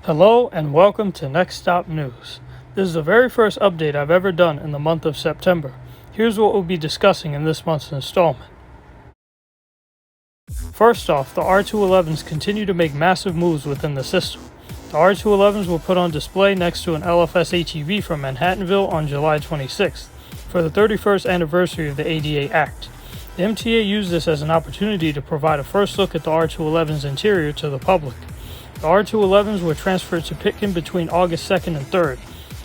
Hello and welcome to Next Stop News. This is the very first update I've ever done in the month of September. Here's what we'll be discussing in this month's installment. First off, the R211s continue to make massive moves within the system. The R211s were put on display next to an LFS HEV from Manhattanville on July 26th for the 31st anniversary of the ADA Act. The MTA used this as an opportunity to provide a first look at the R211's interior to the public. The R211s were transferred to Pitkin between August 2nd and 3rd.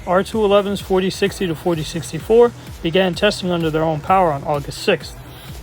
R211s 4060 to 4064 began testing under their own power on August 6th.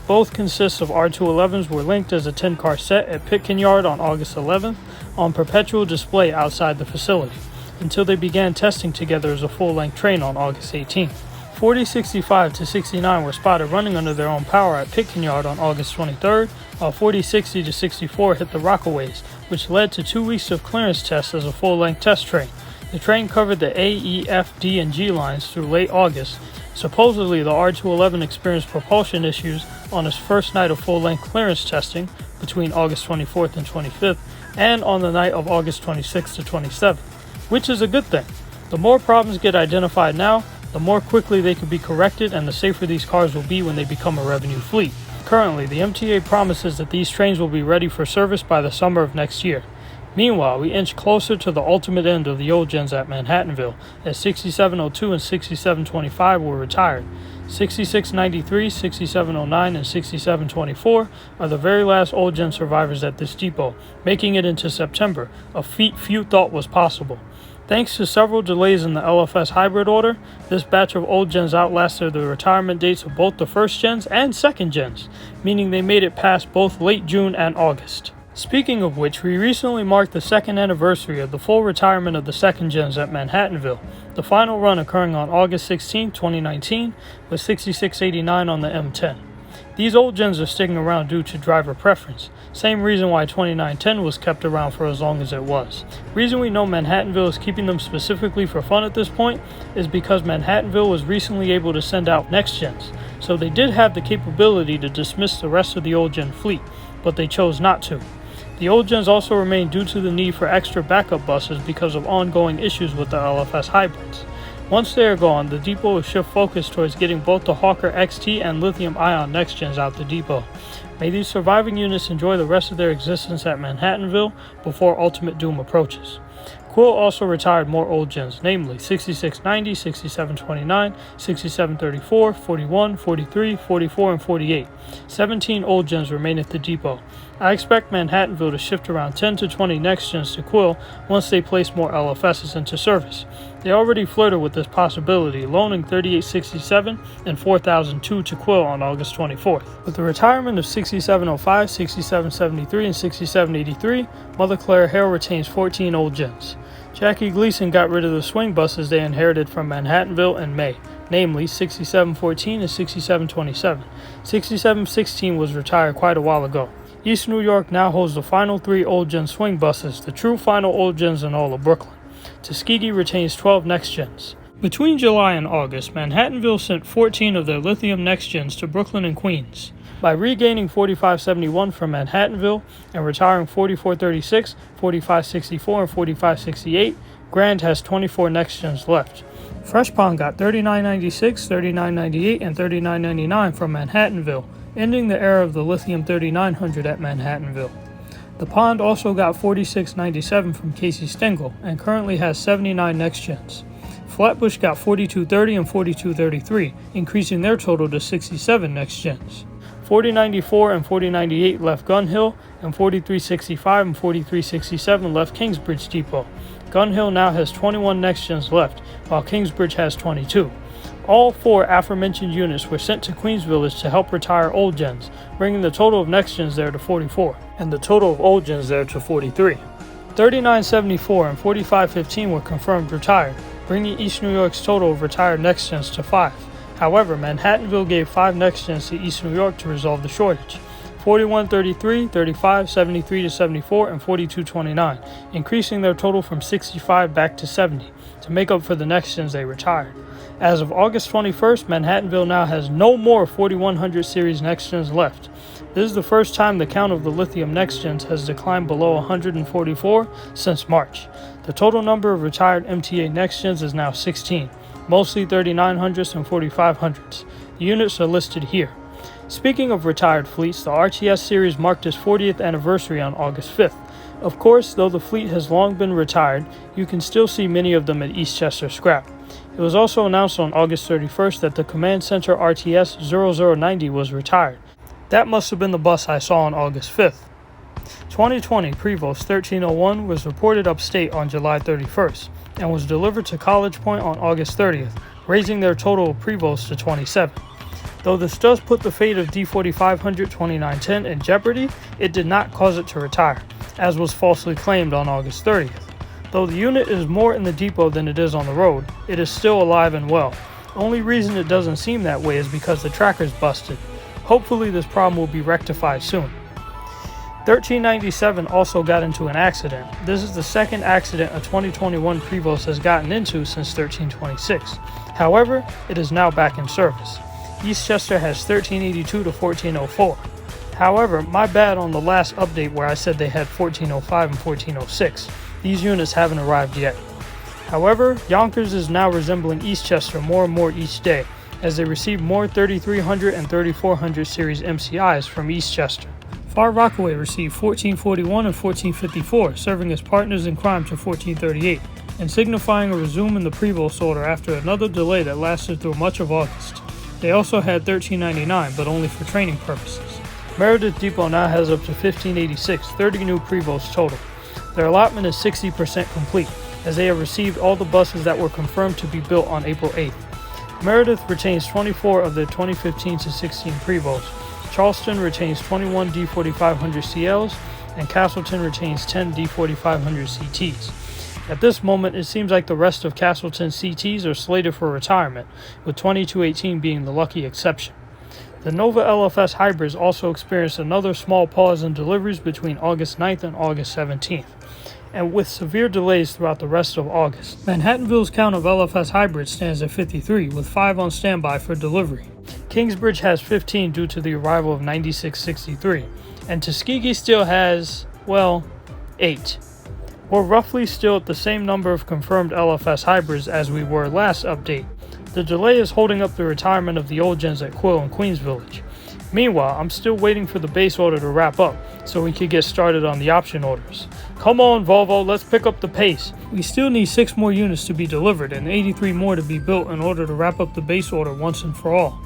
Both consists of R211s were linked as a 10-car set at Pitkin Yard on August 11th on perpetual display outside the facility, until they began testing together as a full-length train on August 18th. 4065 to 69 were spotted running under their own power at Pitkin Yard on August 23rd, while 4060 to 64 hit the Rockaways, which led to 2 weeks of clearance tests as a full-length test train. The train covered the A, E, F, D, and G lines through late August. Supposedly, the R211 experienced propulsion issues on its first night of full-length clearance testing between August 24th and 25th, and on the night of August 26th to 27th, which is a good thing. The more problems get identified now, the more quickly they can be corrected and the safer these cars will be when they become a revenue fleet. Currently, the MTA promises that these trains will be ready for service by the summer of next year. Meanwhile, we inch closer to the ultimate end of the Old Gens at Manhattanville, as 6702 and 6725 were retired. 6693, 6709, and 6724 are the very last Old Gen survivors at this depot, making it into September, a feat few thought was possible. Thanks to several delays in the LFS Hybrid order, this batch of Old Gens outlasted the retirement dates of both the first Gens and second Gens, meaning they made it past both late June and August. Speaking of which, we recently marked the second anniversary of the full retirement of the second Gens at Manhattanville, the final run occurring on August 16, 2019, with 6689 on the M10. These Old Gens are sticking around due to driver preference, same reason why 2910 was kept around for as long as it was. Reason we know Manhattanville is keeping them specifically for fun at this point is because Manhattanville was recently able to send out Next Gens, so they did have the capability to dismiss the rest of the Old Gen fleet, but they chose not to. The Old Gens also remain due to the need for extra backup buses because of ongoing issues with the LFS hybrids. Once they are gone, the depot will shift focus towards getting both the Hawker XT and lithium-ion Next Gens out the depot. May these surviving units enjoy the rest of their existence at Manhattanville before ultimate doom approaches. Quill also retired more Old Gens, namely 6690, 6729, 6734, 41, 43, 44, and 48. 17 Old Gens remain at the depot. I expect Manhattanville to shift around 10 to 20 Next Gens to Quill once they place more LFSs into service. They already flirted with this possibility, loaning 3867 and 4002 to Quill on August 24th. With the retirement of 6705, 6773, and 6783, Mother Clara Hale retains 14 Old Gens. Jackie Gleason got rid of the swing buses they inherited from Manhattanville in May, namely 6714 and 6727. 6716 was retired quite a while ago. East New York now holds the final 3 Old Gen swing buses, the true final Old Gens in all of Brooklyn. Tuskegee retains 12 Next Gens. Between July and August, Manhattanville sent 14 of their lithium Next Gens to Brooklyn and Queens. By regaining 4571 from Manhattanville and retiring 4436, 4564, and 4568, Grand has 24 Next Gens left. Fresh Pond got 3996, 3998, and 3999 from Manhattanville, ending the era of the lithium 3900 at Manhattanville. The Pond also got 4697 from Casey Stengel and currently has 79 Next Gens. Flatbush got 4230 and 4233, increasing their total to 67 Next Gens. 4094 and 4098 left Gun Hill, and 4365 and 4367 left Kingsbridge Depot. Gun Hill now has 21 Next Gens left, while Kingsbridge has 22. All 4 aforementioned units were sent to Queens Village to help retire Old Gens, bringing the total of Next Gens there to 44, and the total of Old Gens there to 43. 3974 and 4515 were confirmed retired, bringing East New York's total of retired Next Gens to 5. However, Manhattanville gave 5 Next Gens to East New York to resolve the shortage. 4133, 35, 73 to 74, and 4229, increasing their total from 65 back to 70 to make up for the Next Gens they retired. As of August 21st, Manhattanville now has no more 4100 series Next Gens left. This is the first time the count of the lithium next gens has declined below 144 since March. The total number of retired MTA next gens is now 16, mostly 3900s and 4500s. The units are listed here. Speaking of retired fleets, the RTS series marked its 40th anniversary on August 5th. Of course, though the fleet has long been retired, you can still see many of them at Eastchester Scrap. It was also announced on August 31st that the Command Center RTS 0090 was retired. That must have been the bus I saw on August 5th. 2020 Prevost 1301 was reported upstate on July 31st and was delivered to College Point on August 30th, raising their total of Prevost to 27. Though this does put the fate of D4500 2910 in jeopardy, it did not cause it to retire, as was falsely claimed on August 30th. Though the unit is more in the depot than it is on the road, it is still alive and well. The only reason it doesn't seem that way is because the tracker's busted. Hopefully this problem will be rectified soon. 1397 also got into an accident. This is the second accident a 2021 Prevost has gotten into since 1326. However, it is now back in service. Eastchester has 1382 to 1404. However, my bad on the last update where I said they had 1405 and 1406. These units haven't arrived yet. However, Yonkers is now resembling Eastchester more and more each day, as they receive more 3300 and 3400 series MCIs from Eastchester. Far Rockaway received 1441 and 1454, serving as partners in crime to 1438, and signifying a resume in the Prevost order after another delay that lasted through much of August. They also had 1399, but only for training purposes. Meredith Depot now has up to 1586, 30 new Prevosts total. Their allotment is 60% complete, as they have received all the buses that were confirmed to be built on April 8th. Meredith retains 24 of their 2015 to 16 Prevosts. Charleston retains 21 D4500 CLs, and Castleton retains 10 D4500 CTs. At this moment, it seems like the rest of Castleton's CTs are slated for retirement, with 2218 being the lucky exception. The Nova LFS Hybrids also experienced another small pause in deliveries between August 9th and August 17th, and with severe delays throughout the rest of August. Manhattanville's count of LFS Hybrids stands at 53, with 5 on standby for delivery. Kingsbridge has 15 due to the arrival of 9663, and Tuskegee still has, 8. We're roughly still at the same number of confirmed LFS hybrids as we were last update. The delay is holding up the retirement of the old gens at Quill and Queens Village. Meanwhile, I'm still waiting for the base order to wrap up so we can get started on the option orders. Come on, Volvo, let's pick up the pace. We still need 6 more units to be delivered and 83 more to be built in order to wrap up the base order once and for all.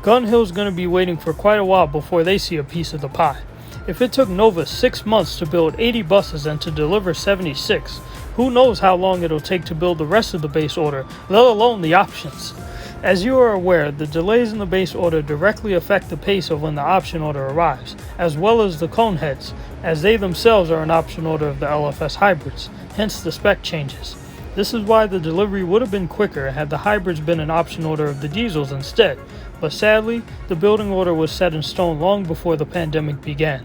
Gun Hill's going to be waiting for quite a while before they see a piece of the pie. If it took Nova 6 months to build 80 buses and to deliver 76, who knows how long it'll take to build the rest of the base order, let alone the options. As you are aware, the delays in the base order directly affect the pace of when the option order arrives, as well as the cone heads, as they themselves are an option order of the LFS hybrids, hence the spec changes. This is why the delivery would have been quicker had the hybrids been an option order of the diesels instead, but sadly, the building order was set in stone long before the pandemic began.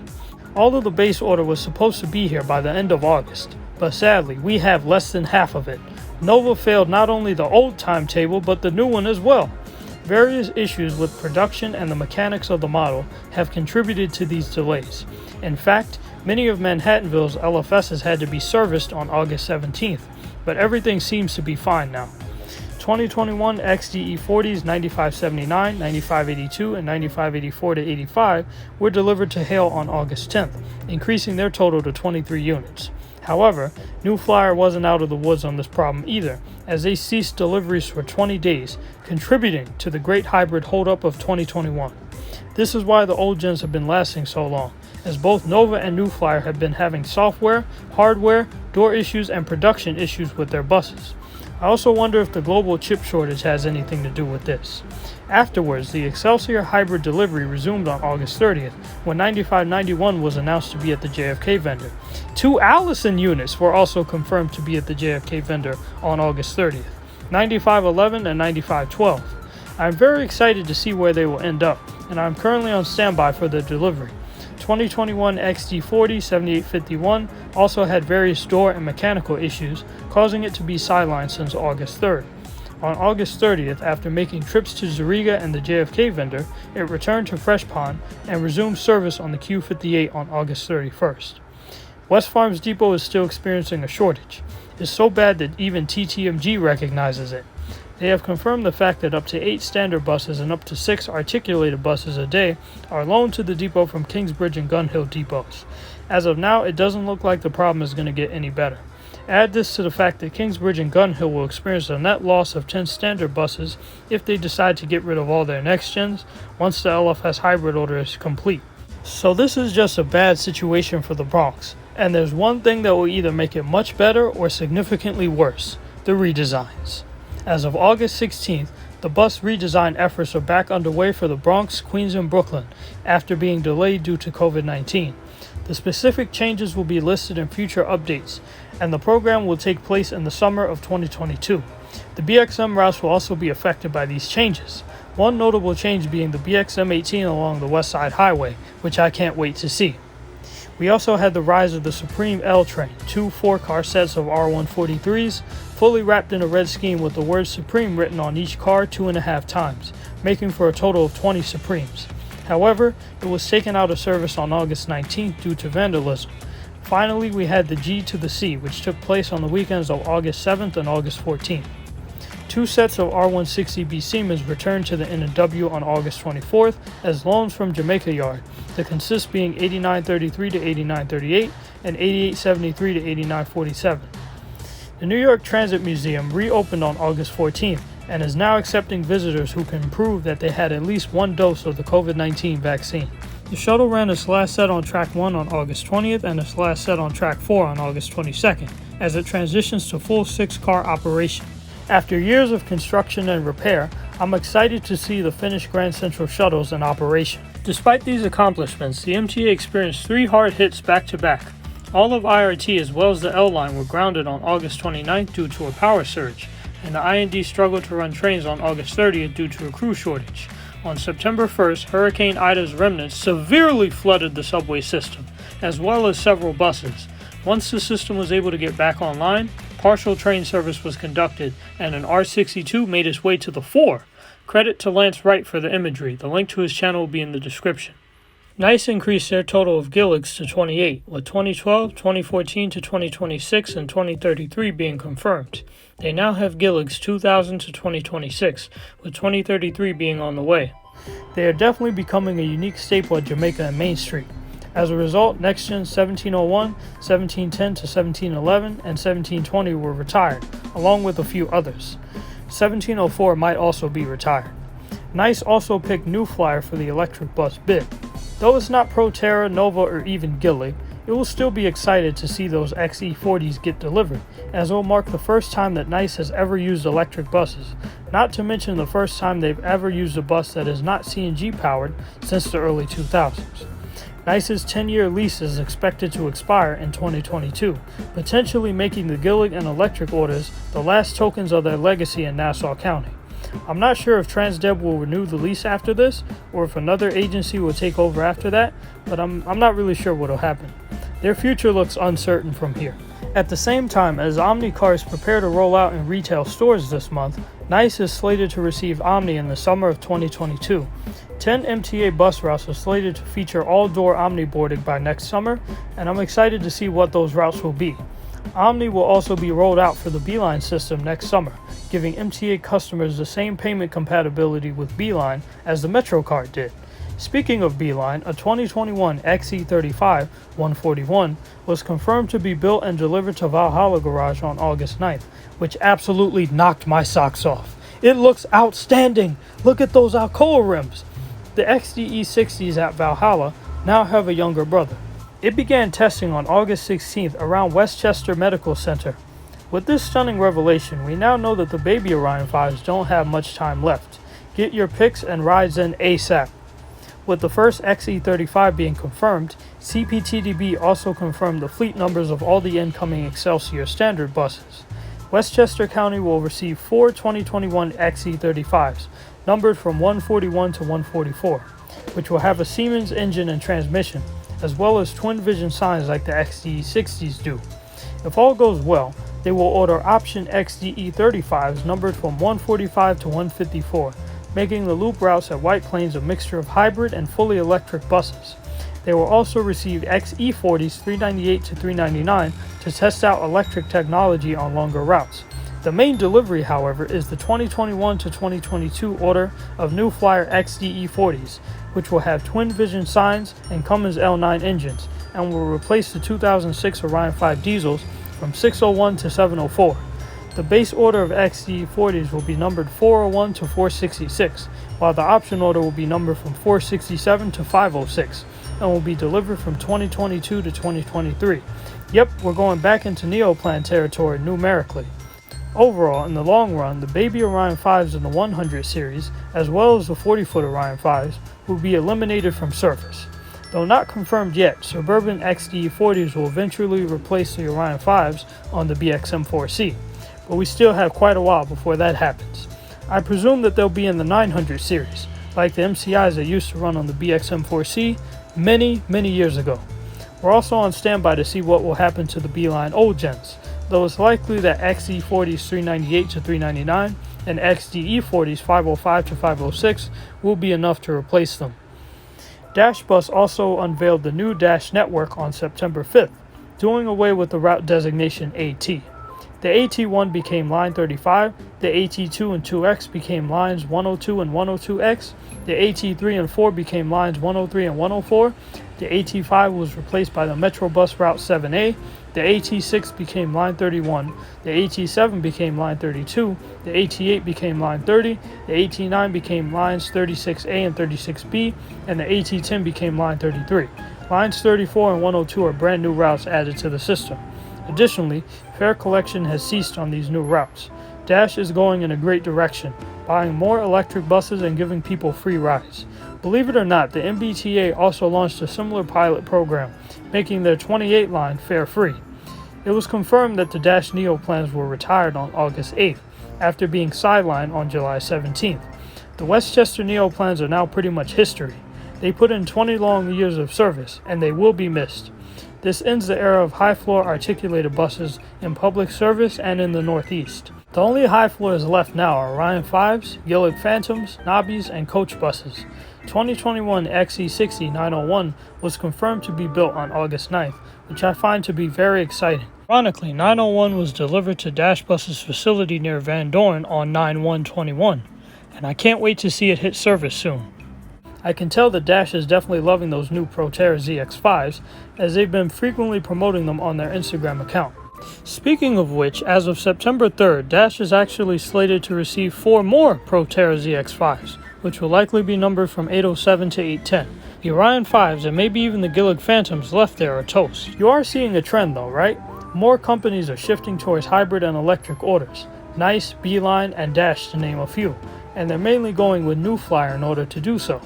All of the base order was supposed to be here by the end of August, but sadly, we have less than half of it. Nova failed not only the old timetable, but the new one as well. Various issues with production and the mechanics of the model have contributed to these delays. In fact, many of Manhattanville's LFSs had to be serviced on August 17th, but everything seems to be fine now. 2021 XDE40s 9579, 9582, and 9584-85 were delivered to Hale on August 10th, increasing their total to 23 units. However, New Flyer wasn't out of the woods on this problem either, as they ceased deliveries for 20 days, contributing to the great hybrid holdup of 2021. This is why the old gens have been lasting so long, as both Nova and New Flyer have been having software, hardware, door issues, and production issues with their buses. I also wonder if the global chip shortage has anything to do with this. Afterwards, the Excelsior hybrid delivery resumed on August 30th, when 9591 was announced to be at the JFK vendor. 2 Allison units were also confirmed to be at the JFK vendor on August 30th, 9511 and 9512. I'm very excited to see where they will end up, and I'm currently on standby for their delivery. 2021 XD40 7851 also had various door and mechanical issues, causing it to be sidelined since August 3rd. On August 30th, after making trips to Zariga and the JFK vendor, it returned to Fresh Pond and resumed service on the Q58 on August 31st. West Farms Depot is still experiencing a shortage. It's so bad that even TTMG recognizes it. They have confirmed the fact that up to 8 standard buses and up to 6 articulated buses a day are loaned to the depot from Kingsbridge and Gun Hill depots. As of now, it doesn't look like the problem is going to get any better. Add this to the fact that Kingsbridge and Gun Hill will experience a net loss of 10 standard buses if they decide to get rid of all their next gens once the LFS Hybrid order is complete. So this is just a bad situation for the Bronx, and there's one thing that will either make it much better or significantly worse: the redesigns. As of August 16th, the bus redesign efforts are back underway for the Bronx, Queens, and Brooklyn after being delayed due to COVID-19. The specific changes will be listed in future updates, and the program will take place in the summer of 2022. The BXM routes will also be affected by these changes. One notable change being the BXM 18 along the West Side Highway, which I can't wait to see. We also had the rise of the Supreme L train, 2 4-car sets of R143s, fully wrapped in a red scheme with the word Supreme written on each car 2.5 times, making for a total of 20 Supremes. However, it was taken out of service on August 19th due to vandalism. Finally, we had the G to the C, which took place on the weekends of August 7th and August 14th. 2 sets of R160B Siemens returned to the N&W on August 24th as loans from Jamaica Yard, the consists being 8933 to 8938 and 8873 to 8947. The New York Transit Museum reopened on August 14th and is now accepting visitors who can prove that they had at least 1 dose of the COVID-19 vaccine. The shuttle ran its last set on track 1 on August 20th and its last set on track 4 on August 22nd, as it transitions to full 6-car operation. After years of construction and repair, I'm excited to see the finished Grand Central shuttles in operation. Despite these accomplishments, the MTA experienced 3 hard hits back-to-back. All of IRT as well as the L line were grounded on August 29th due to a power surge, and the IND struggled to run trains on August 30th due to a crew shortage. On September 1st, Hurricane Ida's remnants severely flooded the subway system, as well as several buses. Once the system was able to get back online, partial train service was conducted, and an R62 made its way to the fore. Credit to Lance Wright for the imagery. The link to his channel will be in the description. NICE increased their total of Gilligs to 28, with 2012, 2014 to 2026, and 2033 being confirmed. They now have Gilligs 2000 to 2026, with 2033 being on the way. They are definitely becoming a unique staple at Jamaica and Main Street. As a result, NextGen 1701, 1710 to 1711, and 1720 were retired, along with a few others. 1704 might also be retired. NICE also picked New Flyer for the electric bus bid. Though it's not Proterra, Nova, or even Gillig, it will still be excited to see those XE40s get delivered, as it will mark the first time that NICE has ever used electric buses, not to mention the first time they've ever used a bus that is not CNG powered since the early 2000s. NICE's 10-year lease is expected to expire in 2022, potentially making the Gillig and electric orders the last tokens of their legacy in Nassau County. I'm not sure if Transdeb will renew the lease after this, or if another agency will take over after that, but I'm not really sure what will happen. Their future looks uncertain from here. At the same time, as OMNY cars prepare to roll out in retail stores this month, NICE is slated to receive OMNY in the summer of 2022. 10 MTA bus routes are slated to feature all-door OMNY boarding by next summer, and I'm excited to see what those routes will be. OMNY will also be rolled out for the Beeline system next summer, giving MTA customers the same payment compatibility with Beeline as the MetroCard did. Speaking of Beeline, a 2021 XE35 141 was confirmed to be built and delivered to Valhalla Garage on August 9th, which absolutely knocked my socks off. It looks outstanding! Look at those Alcoa rims! The XDE60s at Valhalla now have a younger brother. It began testing on August 16th around Westchester Medical Center. With this stunning revelation, we now know that the baby Orion 5s don't have much time left. Get your picks and rides in ASAP. With the first XE35 being confirmed, CPTDB also confirmed the fleet numbers of all the incoming Excelsior standard buses. Westchester County will receive 4 2021 XE35s, numbered from 141 to 144, which will have a Siemens engine and transmission, as well as twin vision signs like the XDE60s do. If all goes well, they will order option XDE35s numbered from 145 to 154, making the loop routes at White Plains a mixture of hybrid and fully electric buses. They will also receive XE40s 398 to 399 to test out electric technology on longer routes. The main delivery, however, is the 2021 to 2022 order of New Flyer XDE40s, which will have twin vision signs and Cummins L9 engines, and will replace the 2006 Orion 5 diesels from 601 to 704. The base order of XDE40s will be numbered 401 to 466, while the option order will be numbered from 467 to 506, and will be delivered from 2022 to 2023. Yep, we're going back into Neoplan territory numerically. Overall, in the long run, the baby Orion 5s in the 100 series, as well as the 40-foot Orion 5s, will be eliminated from service. Though not confirmed yet, Suburban XDE40s will eventually replace the Orion 5s on the BXM4C, but we still have quite a while before that happens. I presume that they'll be in the 900 series, like the MCIs that used to run on the BXM4C many years ago. We're also on standby to see what will happen to the B-line Old Gens, though it's likely that XE40s 398 to 399 and XDE40s 505 to 506 will be enough to replace them. Dash Bus also unveiled the new Dash network on September 5th, doing away with the route designation AT. The AT1 became line 35, the AT2 and 2X became lines 102 and 102X, the AT3 and 4 became lines 103 and 104, the AT5 was replaced by the Metrobus Route 7A, the AT6 became line 31, the AT7 became line 32, the AT8 became line 30, the AT9 became lines 36A and 36B, and the AT10 became line 33. Lines 34 and 102 are brand new routes added to the system. Additionally, fare collection has ceased on these new routes. Dash is going in a great direction, buying more electric buses and giving people free rides. Believe it or not, the MBTA also launched a similar pilot program, making their 28 line fare free. It was confirmed that the Dash Neo plans were retired on August 8th, after being sidelined on July 17th. The Westchester Neo plans are now pretty much history. They put in 20 long years of service, and they will be missed. This ends the era of high-floor articulated buses in public service and in the Northeast. The only high floors left now are Orion 5s, Gillig Phantoms, Nobbies, and coach buses. 2021 XE60 901 was confirmed to be built on August 9th, which I find to be very exciting. Ironically, 901 was delivered to Dash Bus's facility near Van Dorn on 9/1/21, and I can't wait to see it hit service soon. I can tell that Dash is definitely loving those new Proterra ZX5s, as they've been frequently promoting them on their Instagram account. Speaking of which, as of September 3rd, Dash is actually slated to receive 4 more Proterra ZX5s, which will likely be numbered from 807 to 810. The Orion 5s and maybe even the Gillig Phantoms left there are toast. You are seeing a trend though, right? More companies are shifting towards hybrid and electric orders. Nice, Beeline, and Dash to name a few, and they're mainly going with New Flyer in order to do so.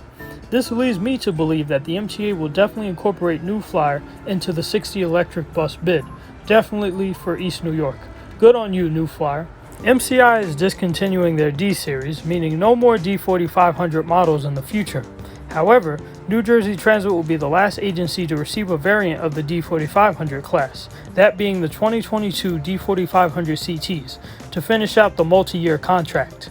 This leads me to believe that the MTA will definitely incorporate New Flyer into the 60 electric bus bid, definitely for East New York. Good on you, New Flyer. MCI is discontinuing their D series, meaning no more D4500 models in the future. However, New Jersey Transit will be the last agency to receive a variant of the D4500 class, that being the 2022 D4500 CTs, to finish out the multi-year contract.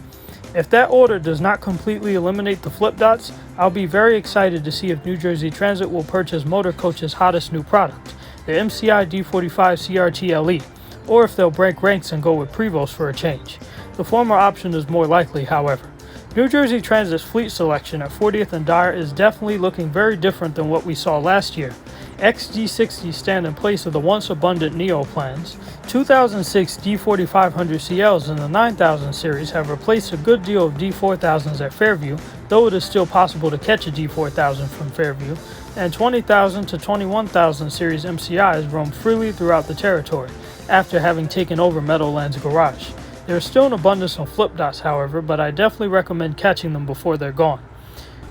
If that order does not completely eliminate the flip dots, I'll be very excited to see if New Jersey Transit will purchase Motor Coach's hottest new product, the MCI D45 CRT-LE, or if they'll break ranks and go with Prevost for a change. The former option is more likely, however. New Jersey Transit's fleet selection at 40th and Dyer is definitely looking very different than what we saw last year. XD60s stand in place of the once abundant Neo plans. 2006 D4500CLs in the 9000 series have replaced a good deal of D4000s at Fairview, though it is still possible to catch a D4000 from Fairview, and 20,000 to 21,000 series MCIs roam freely throughout the territory after having taken over Meadowlands Garage. There is still an abundance of flip dots, however, but I definitely recommend catching them before they're gone.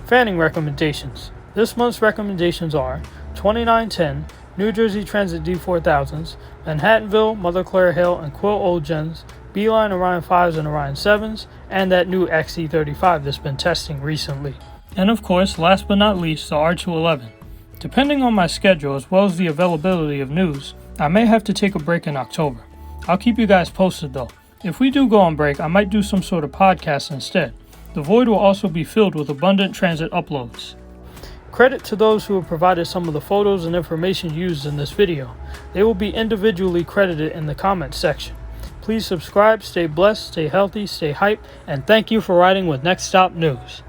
Fanning recommendations. This month's recommendations are 2910 New Jersey Transit D4000s, Manhattanville, Mother Clara Hale, and Quill Old Gens, Beeline Orion 5s and Orion 7s, and that new XE35 that's been testing recently. And of course, last but not least, the R211. Depending on my schedule as well as the availability of news, I may have to take a break in October. I'll keep you guys posted though. If we do go on break, I might do some sort of podcast instead. The void will also be filled with abundant transit uploads. Credit to those who have provided some of the photos and information used in this video. They will be individually credited in the comments section. Please subscribe, stay blessed, stay healthy, stay hype, and thank you for riding with Next Stop News.